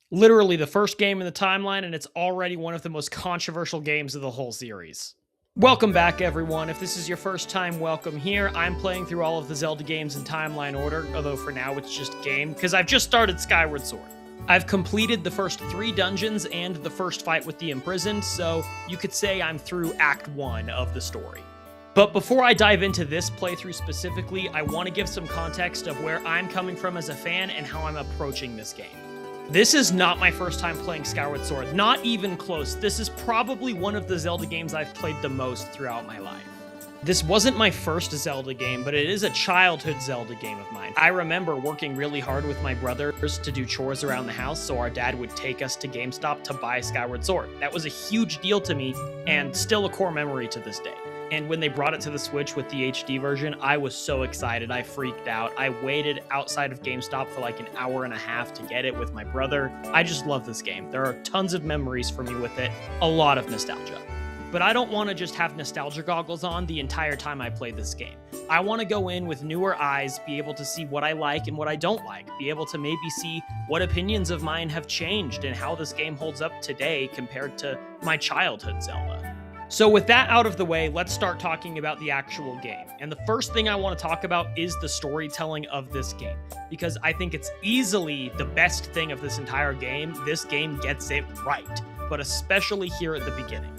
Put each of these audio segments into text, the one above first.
Literally the first game in the timeline, and it's already one of the most controversial games of the whole series. Welcome back, everyone. If this is your first time, welcome here. I'm playing through all of the Zelda games in timeline order, although for now it's just game, because I've just started Skyward Sword. I've completed the first 3 dungeons and the first fight with the imprisoned, so you could say I'm through Act 1 of the story. But before I dive into this playthrough specifically, I want to give some context of where I'm coming from as a fan and how I'm approaching this game. This is not my first time playing Skyward Sword, not even close. This is probably one of the Zelda games I've played the most throughout my life. This wasn't my first Zelda game, but it is a childhood Zelda game of mine. I remember working really hard with my brothers to do chores around the house, so our dad would take us to GameStop to buy Skyward Sword. That was a huge deal to me, and still a core memory to this day. And when they brought it to the Switch with the HD version, I was so excited. I freaked out. I waited outside of GameStop for like an hour and a half to get it with my brother. I just love this game. There are tons of memories for me with it, a lot of nostalgia. But I don't want to just have nostalgia goggles on the entire time I play this game. I want to go in with newer eyes, be able to see what I like and what I don't like, be able to maybe see what opinions of mine have changed and how this game holds up today compared to my childhood Zelda. So with that out of the way, let's start talking about the actual game. And the first thing I want to talk about is the storytelling of this game, because I think it's easily the best thing of this entire game. This game gets it right, but especially here at the beginning.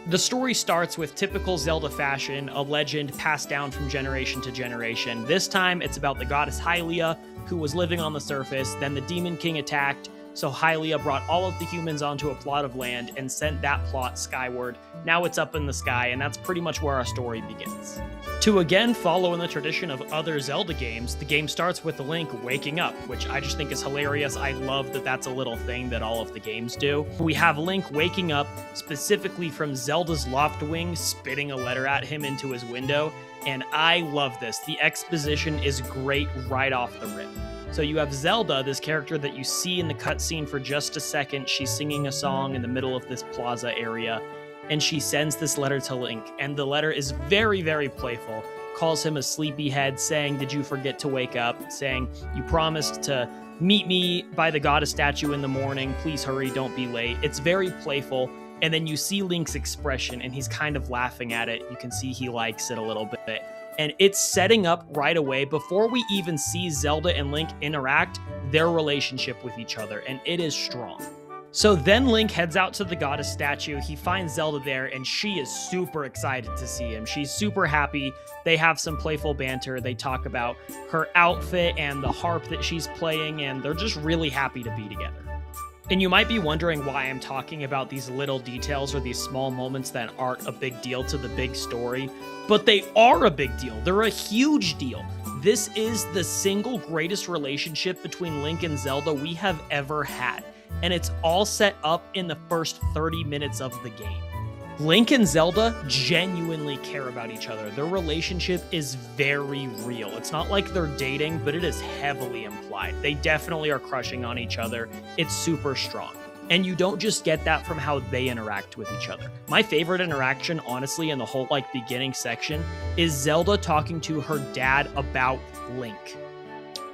The story starts with typical Zelda fashion, a legend passed down from generation to generation. This time, it's about the goddess Hylia, who was living on the surface, then the Demon King attacked, so Hylia brought all of the humans onto a plot of land and sent that plot skyward. Now it's up in the sky, and that's pretty much where our story begins. To again follow in the tradition of other Zelda games, the game starts with Link waking up, which I just think is hilarious. I love that that's a little thing that all of the games do. We have Link waking up specifically from Zelda's loft wing spitting a letter at him into his window, and I love this. The exposition is great right off the rip. So you have Zelda, this character that you see in the cutscene for just a second. She's singing a song in the middle of this plaza area, and she sends this letter to Link. And the letter is very, very playful. Calls him a sleepyhead, saying, "Did you forget to wake up?" Saying, "You promised to meet me by the goddess statue in the morning. Please hurry, don't be late." It's very playful. And then you see Link's expression, and he's kind of laughing at it. You can see he likes it a little bit. And it's setting up right away, before we even see Zelda and Link interact, their relationship with each other, and it is strong. So then Link heads out to the goddess statue. He finds Zelda there, and she is super excited to see him. She's super happy. They have some playful banter. They talk about her outfit and the harp that she's playing, and they're just really happy to be together. And you might be wondering why I'm talking about these little details or these small moments that aren't a big deal to the big story, but they are a big deal. They're a huge deal. This is the single greatest relationship between Link and Zelda we have ever had, and it's all set up in the first 30 minutes of the game. Link and Zelda genuinely care about each other. Their relationship is very real. It's not like they're dating, but it is heavily implied. They definitely are crushing on each other. It's super strong. And you don't just get that from how they interact with each other. My favorite interaction, honestly, in the whole beginning section is Zelda talking to her dad about Link.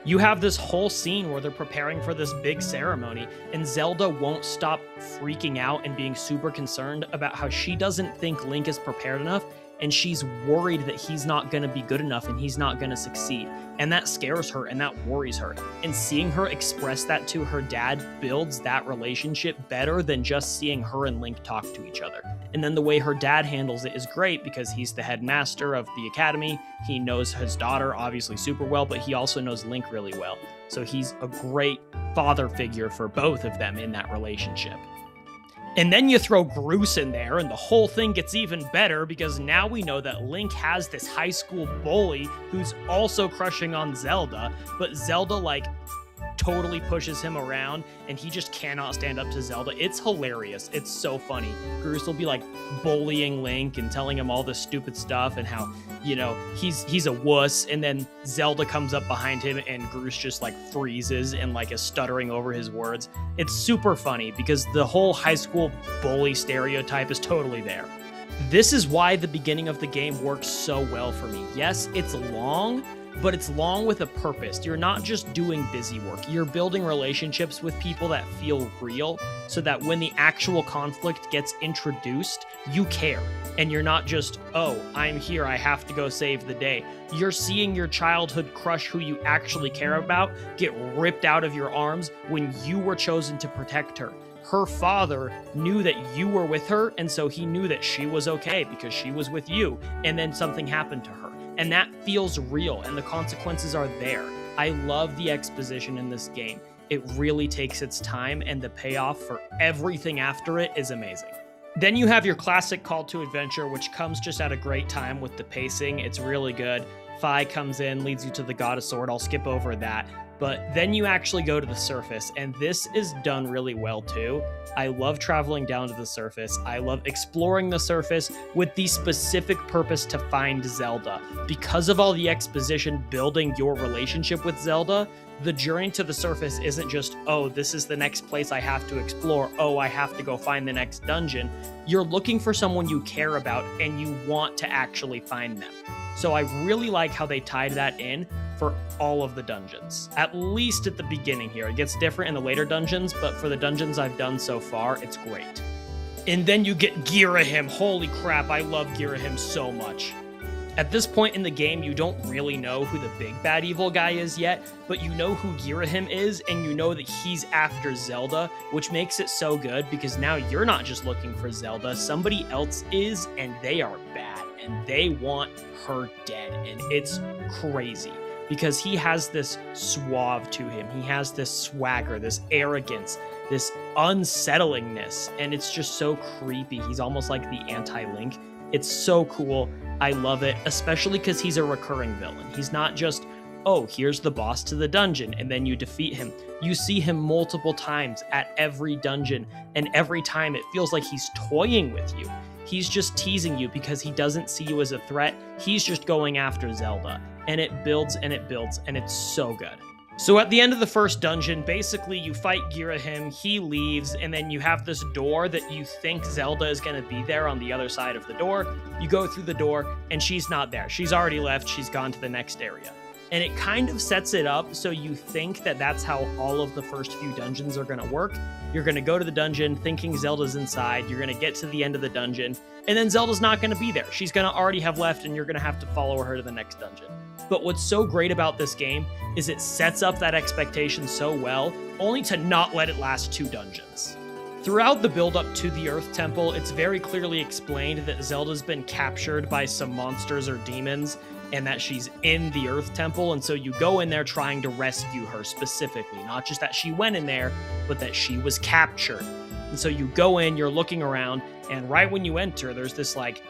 You have this whole scene where they're preparing for this big ceremony, and Zelda won't stop freaking out and being super concerned about how she doesn't think Link is prepared enough, and she's worried that he's not going to be good enough and he's not going to succeed. And that scares her and that worries her. And seeing her express that to her dad builds that relationship better than just seeing her and Link talk to each other. And then the way her dad handles it is great, because he's the headmaster of the academy. He knows his daughter obviously super well, but he also knows Link really well. So he's a great father figure for both of them in that relationship. And then you throw Groose in there, and the whole thing gets even better, because now we know that Link has this high school bully who's also crushing on Zelda, but Zelda, totally pushes him around, and he just cannot stand up to Zelda. It's hilarious. It's so funny. Groose will be, bullying Link and telling him all this stupid stuff and how, he's a wuss, and then Zelda comes up behind him, and Groose just, freezes and, is stuttering over his words. It's super funny, because the whole high school bully stereotype is totally there. This is why the beginning of the game works so well for me. Yes, it's long, but it's long with a purpose. You're not just doing busy work. You're building relationships with people that feel real, so that when the actual conflict gets introduced, you care. And you're not just, oh, I'm here, I have to go save the day. You're seeing your childhood crush who you actually care about get ripped out of your arms when you were chosen to protect her. Her father knew that you were with her, and so he knew that she was okay because she was with you, and then something happened to her. And that feels real, and the consequences are there. I love the exposition in this game. It really takes its time, and the payoff for everything after it is amazing. Then you have your classic call to adventure, which comes just at a great time with the pacing. It's really good. Fi comes in, leads you to the God of Sword. I'll skip over that. But then you actually go to the surface, and this is done really well too. I love traveling down to the surface. I love exploring the surface with the specific purpose to find Zelda. Because of all the exposition building your relationship with Zelda, the journey to the surface isn't just, oh, this is the next place I have to explore. Oh, I have to go find the next dungeon. You're looking for someone you care about, and you want to actually find them. So I really like how they tied that in for all of the dungeons, at least at the beginning here. It gets different in the later dungeons, but for the dungeons I've done so far, it's great. And then you get Girahim. Holy crap, I love Girahim so much. At this point in the game, you don't really know who the big bad evil guy is yet, but you know who Girahim is, and you know that he's after Zelda, which makes it so good because now you're not just looking for Zelda, somebody else is, and they are bad, and they want her dead, and it's crazy. Because he has this suave to him. He has this swagger, this arrogance, this unsettlingness, and it's just so creepy. He's almost like the anti-Link. It's so cool. I love it, especially because he's a recurring villain. He's not just, oh, here's the boss to the dungeon, and then you defeat him. You see him multiple times at every dungeon, and every time it feels like he's toying with you. He's just teasing you because he doesn't see you as a threat. He's just going after Zelda. And it builds and it builds, and it's so good. So at the end of the first dungeon, basically you fight Girahim, he leaves, and then you have this door that you think Zelda is going to be there on the other side of the door. You go through the door, and she's not there. She's already left. She's gone to the next area. And it kind of sets it up so you think that that's how all of the first few dungeons are going to work. You're going to go to the dungeon thinking Zelda's inside. You're going to get to the end of the dungeon, and then Zelda's not going to be there. She's going to already have left, and you're going to have to follow her to the next dungeon. But what's so great about this game is it sets up that expectation so well, only to not let it last 2 dungeons. Throughout the build-up to the Earth Temple, it's very clearly explained that Zelda's been captured by some monsters or demons, and that she's in the Earth Temple, and so you go in there trying to rescue her specifically. Not just that she went in there, but that she was captured. And so you go in, you're looking around, and right when you enter, there's this, like,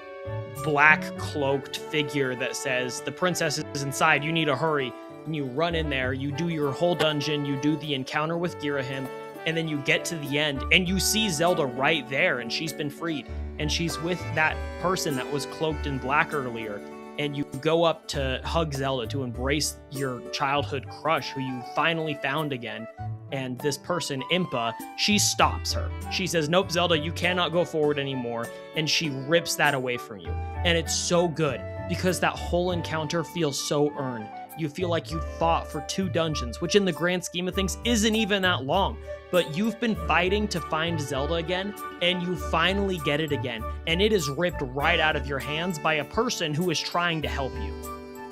black cloaked figure that says, the princess is inside, you need to hurry. And you run in there, you do your whole dungeon, you do the encounter with Girahim, and then you get to the end, and you see Zelda right there, and she's been freed. And she's with that person that was cloaked in black earlier. And you go up to hug Zelda, to embrace your childhood crush who you finally found again. And this person, Impa, she stops her. She says, nope, Zelda, you cannot go forward anymore. And she rips that away from you. And it's so good because that whole encounter feels so earned. You feel like you fought for 2 dungeons, which in the grand scheme of things isn't even that long. But you've been fighting to find Zelda again, and you finally get it again. And it is ripped right out of your hands by a person who is trying to help you.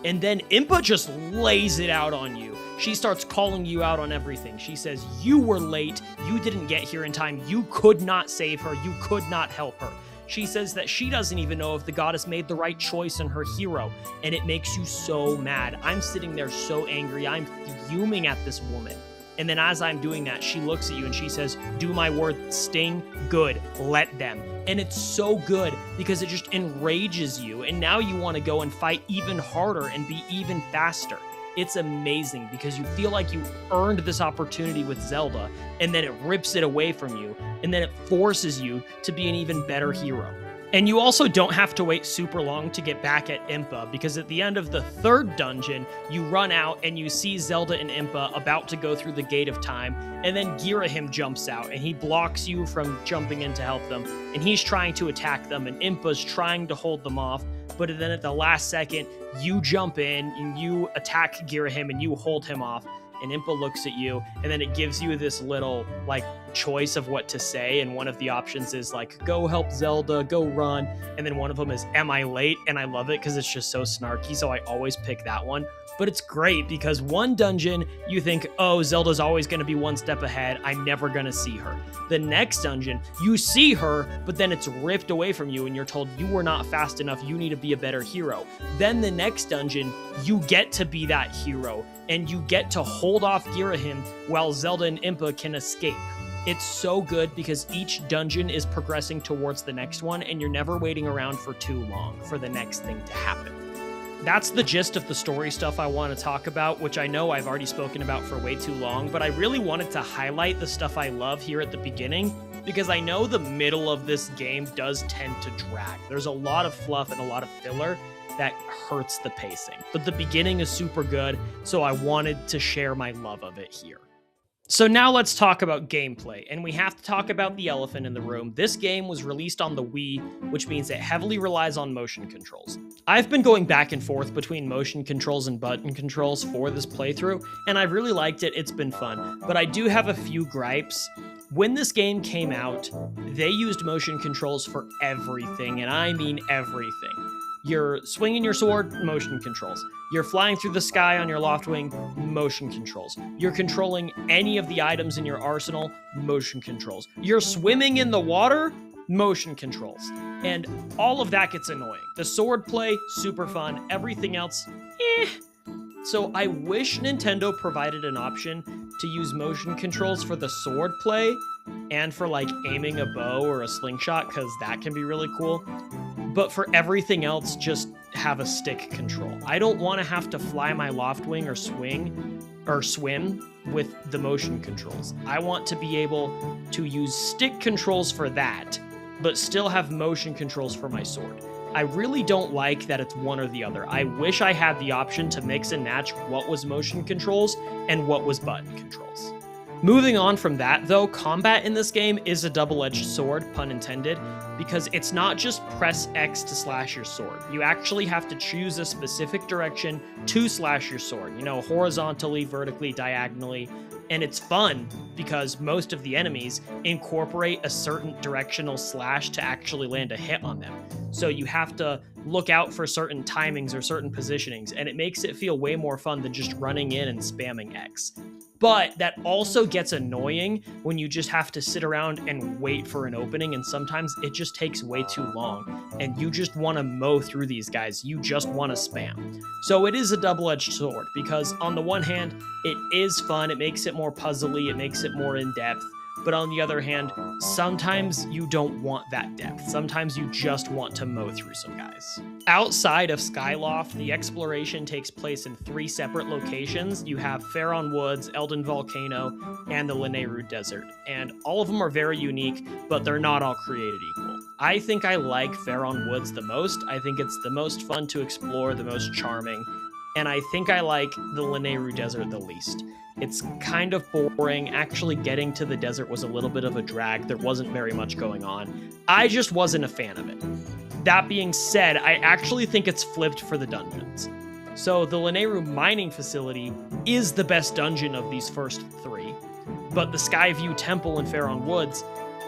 And then Impa just lays it out on you. She starts calling you out on everything. She says, you were late, you didn't get here in time, you could not save her, you could not help her. She says that she doesn't even know if the goddess made the right choice in her hero, and it makes you so mad. I'm sitting there so angry, I'm fuming at this woman. And then as I'm doing that, she looks at you and she says, do my words sting? Good, let them. And it's so good because it just enrages you, and now you want to go and fight even harder and be even faster. It's amazing because you feel like you earned this opportunity with Zelda, and then it rips it away from you, and then it forces you to be an even better hero. And you also don't have to wait super long to get back at Impa, because at the end of the third dungeon, you run out and you see Zelda and Impa about to go through the Gate of Time, and then Girahim jumps out and he blocks you from jumping in to help them, and he's trying to attack them, and Impa's trying to hold them off, but then at the last second, you jump in and you attack Girahim and you hold him off, and Impa looks at you, and then it gives you this little, like, choice of what to say, and one of the options is, like, go help Zelda, go run, and then one of them is, am I late? And I love it because it's just so snarky, so I always pick that one. But it's great because one dungeon, you think, oh, Zelda's always going to be one step ahead, I'm never going to see her. The next dungeon, you see her, but then it's ripped away from you, and you're told you were not fast enough, you need to be a better hero. Then the next dungeon, you get to be that hero, and you get to hold off Girahim while Zelda and Impa can escape. It's so good because each dungeon is progressing towards the next one, and you're never waiting around for too long for the next thing to happen. That's the gist of the story stuff I want to talk about, which I know I've already spoken about for way too long, but I really wanted to highlight the stuff I love here at the beginning, because I know the middle of this game does tend to drag. There's a lot of fluff and a lot of filler that hurts the pacing, but the beginning is super good, so I wanted to share my love of it here. So now let's talk about gameplay, and we have to talk about the elephant in the room. This game was released on the Wii, which means it heavily relies on motion controls. I've been going back and forth between motion controls and button controls for this playthrough, and I've really liked it, it's been fun. But I do have a few gripes. When this game came out, they used motion controls for everything, and I mean everything. You're swinging your sword, motion controls. You're flying through the sky on your Loftwing, motion controls. You're controlling any of the items in your arsenal, motion controls. You're swimming in the water, motion controls. And all of that gets annoying. The sword play, super fun. Everything else, eh. So I wish Nintendo provided an option to use motion controls for the sword play and for like aiming a bow or a slingshot, because that can be really cool. But for everything else, just have a stick control. I don't want to have to fly my Loftwing or swim with the motion controls. I want to be able to use stick controls for that, but still have motion controls for my sword. I really don't like that it's one or the other. I wish I had the option to mix and match what was motion controls and what was button controls. Moving on from that, though, combat in this game is a double-edged sword, pun intended, because it's not just press X to slash your sword. You actually have to choose a specific direction to slash your sword, you know, horizontally, vertically, diagonally, and it's fun because most of the enemies incorporate a certain directional slash to actually land a hit on them. So you have to look out for certain timings or certain positionings, and it makes it feel way more fun than just running in and spamming X. But that also gets annoying when you just have to sit around and wait for an opening, and sometimes it just takes way too long, and you just want to mow through these guys. You just want to spam. So it is a double-edged sword, because on the one hand, it is fun, it makes it more puzzly, it makes it more in-depth, but on the other hand, sometimes you don't want that depth. Sometimes you just want to mow through some guys. Outside of Skyloft, the exploration takes place in 3 separate locations. You have Faron Woods, Eldin Volcano, and the Lanayru Desert. And all of them are very unique, but they're not all created equal. I think I like Faron Woods the most. I think it's the most fun to explore, the most charming. And I think I like the Lanayru Desert the least. It's kind of boring. Actually getting to the desert was a little bit of a drag. There wasn't very much going on. I just wasn't a fan of it. That being said, I actually think it's flipped for the dungeons. So the Lanayru mining facility is the best dungeon of these first 3, but the Skyview Temple in Faron Woods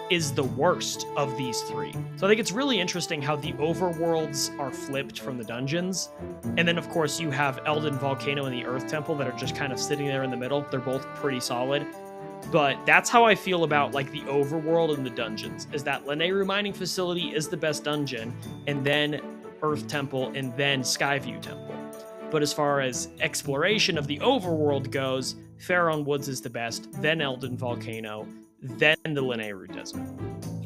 is the worst of these 3. So I think it's really interesting how the overworlds are flipped from the dungeons. And then, of course, you have Eldin Volcano and the Earth Temple that are just kind of sitting there in the middle. They're both pretty solid. But that's how I feel about like the overworld and the dungeons, is that Lanayru Mining Facility is the best dungeon, and then Earth Temple, and then Skyview Temple. But as far as exploration of the overworld goes, Faron Woods is the best, then Eldin Volcano, then the Lanayru Desert.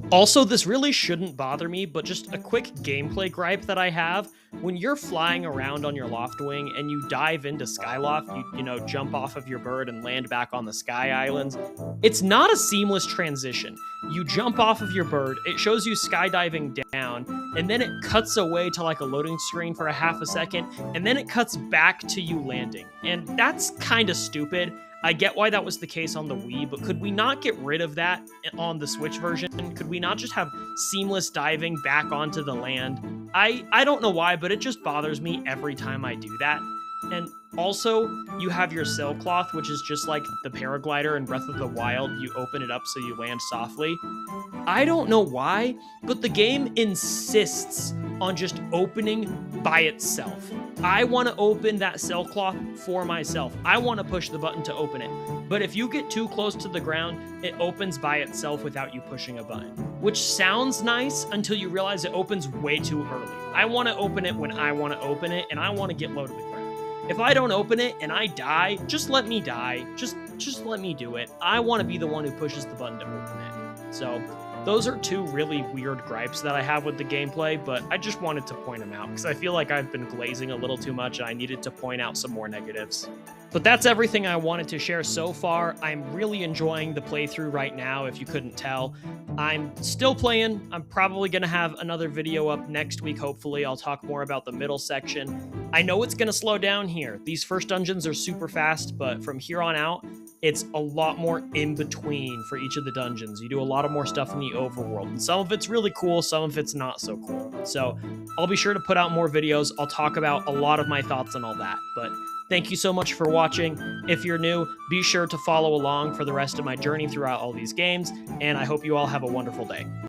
Also, this really shouldn't bother me, but just a quick gameplay gripe that I have. When you're flying around on your Loftwing and you dive into Skyloft, you know, jump off of your bird and land back on the Sky Islands, it's not a seamless transition. You jump off of your bird, it shows you skydiving down, and then it cuts away to like a loading screen for a half a second, and then it cuts back to you landing. And that's kind of stupid. I get why that was the case on the Wii, but could we not get rid of that on the Switch version? Could we not just have seamless diving back onto the land? I don't know why, but it just bothers me every time I do that. And also, you have your sailcloth, which is just like the paraglider in Breath of the Wild. You open it up so you land softly. I don't know why, but the game insists on just opening by itself. I want to open that sailcloth for myself. I want to push the button to open it. But if you get too close to the ground, it opens by itself without you pushing a button, which sounds nice until you realize it opens way too early. I want to open it when I want to open it, and I want to get low to the ground. If I don't open it and I die, just let me die. Just let me do it. I want to be the one who pushes the button to open it. So those are two really weird gripes that I have with the gameplay, but I just wanted to point them out because I feel like I've been glazing a little too much and I needed to point out some more negatives. But that's everything I wanted to share so far. I'm really enjoying the playthrough right now, if you couldn't tell. I'm still playing. I'm probably going to have another video up next week, hopefully. I'll talk more about the middle section. I know it's going to slow down here. These first dungeons are super fast, but from here on out, it's a lot more in between for each of the dungeons. You do a lot of more stuff in the overworld, and some of it's really cool, some of it's not so cool. So I'll be sure to put out more videos. I'll talk about a lot of my thoughts on all that, but thank you so much for watching. If you're new, be sure to follow along for the rest of my journey throughout all these games, and I hope you all have a wonderful day.